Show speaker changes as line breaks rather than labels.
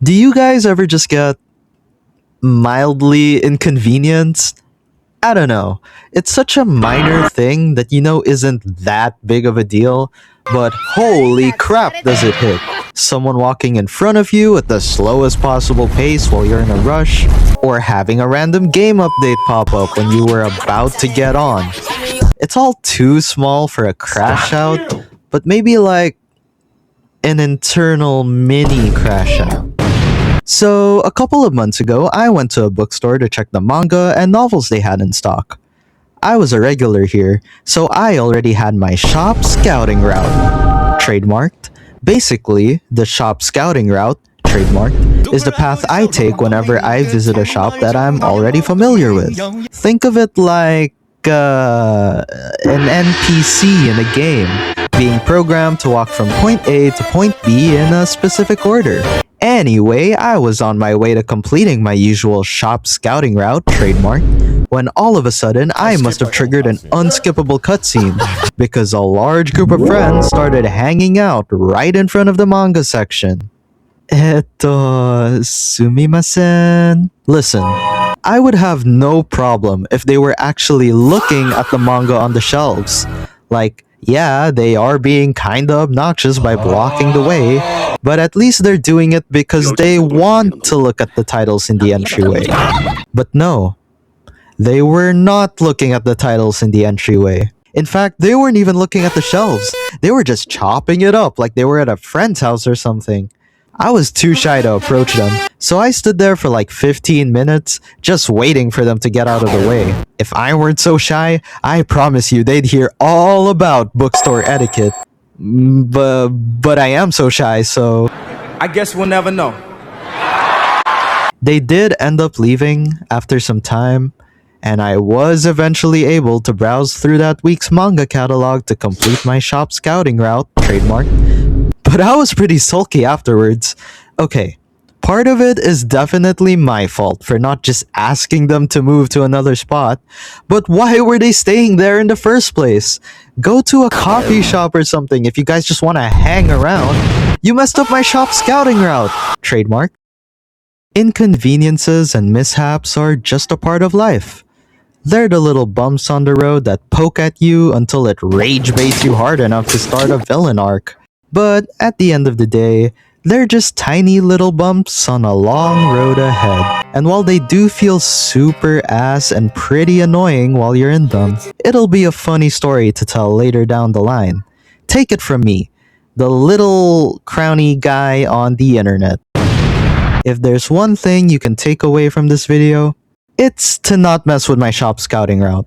Do you guys ever just get mildly inconvenienced? I don't know. It's such a minor thing that isn't that big of a deal, but holy crap does it hit. Someone walking in front of you at the slowest possible pace while you're in a rush, or having a random game update pop up when you were about to get on. It's all too small for a crash out, but maybe like an internal mini crash out. So, a couple of months ago, I went to a bookstore to check the manga and novels they had in stock. I was a regular here, so I already had my shop scouting route. Trademarked. Basically, the shop scouting route, trademarked, is the path I take whenever I visit a shop that I'm already familiar with. Think of it like an NPC in a game, being programmed to walk from point A to point B in a specific order. Anyway, I was on my way to completing my usual shop scouting route, trademark, when all of a sudden I must have triggered an unskippable cutscene because a large group of friends started hanging out right in front of the manga section. Sumimasen. Listen, I would have no problem if they were actually looking at the manga on the shelves. Like, yeah, they are being kinda obnoxious by blocking the way, but at least they're doing it because they want to look at the titles in the entryway. But no, they were not looking at the titles in the entryway. In fact, they weren't even looking at the shelves. They were just chopping it up like they were at a friend's house or something. I was too shy to approach them, so I stood there for like 15 minutes, just waiting for them to get out of the way. If I weren't so shy, I promise you they'd hear all about bookstore etiquette. But I am so shy, so...
I guess we'll never know.
They did end up leaving after some time, and I was eventually able to browse through that week's manga catalog to complete my shop scouting route, trademark. But I was pretty sulky afterwards. Okay, part of it is definitely my fault for not just asking them to move to another spot, but why were they staying there in the first place? Go to a coffee shop or something if you guys just want to hang around. You messed up my shop scouting route, trademark. Inconveniences and mishaps are just a part of life. They're the little bumps on the road that poke at you until it rage baits you hard enough to start a villain arc. But at the end of the day, they're just tiny little bumps on a long road ahead. And while they do feel super ass and pretty annoying while you're in them, it'll be a funny story to tell later down the line. Take it from me, the little crowny guy on the internet. If there's one thing you can take away from this video, it's to not mess with my shop scouting route.